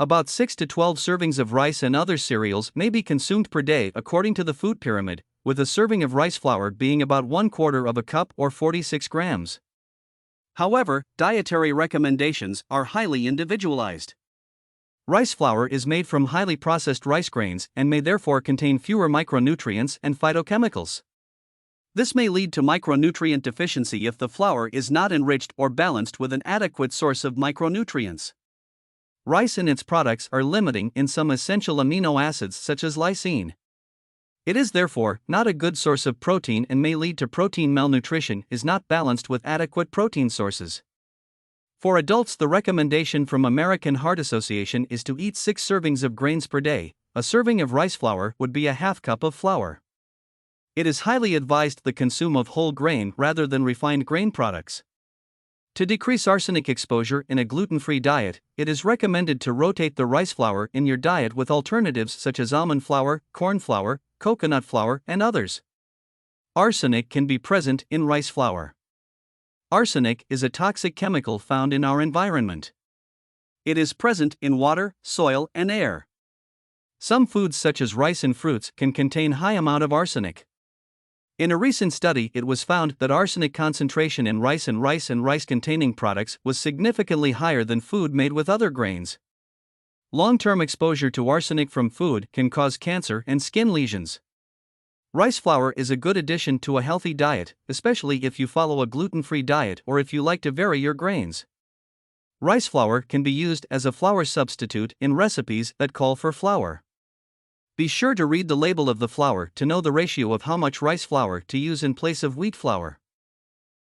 About 6 to 12 servings of rice and other cereals may be consumed per day according to the food pyramid, with a serving of rice flour being about 1/4 of a cup or 46 grams. However, dietary recommendations are highly individualized. Rice flour is made from highly processed rice grains and may therefore contain fewer micronutrients and phytochemicals. This may lead to micronutrient deficiency if the flour is not enriched or balanced with an adequate source of micronutrients. Rice and its products are limiting in some essential amino acids such as lysine. It is therefore not a good source of protein and may lead to protein malnutrition is not balanced with adequate protein sources. For adults, the recommendation from American Heart Association is to eat 6 servings of grains per day. A serving of rice flour would be a half cup of flour. It is highly advised the consume of whole grain rather than refined grain products. To decrease arsenic exposure in a gluten-free diet, it is recommended to rotate the rice flour in your diet with alternatives such as almond flour, corn flour, coconut flour, and others. Arsenic can be present in rice flour. Arsenic is a toxic chemical found in our environment. It is present in water, soil, and air. Some foods such as rice and fruits can contain high amount of arsenic. In a recent study, it was found that arsenic concentration in rice and rice-containing products was significantly higher than food made with other grains. Long-term exposure to arsenic from food can cause cancer and skin lesions. Rice flour is a good addition to a healthy diet, especially if you follow a gluten-free diet or if you like to vary your grains. Rice flour can be used as a flour substitute in recipes that call for flour. Be sure to read the label of the flour to know the ratio of how much rice flour to use in place of wheat flour.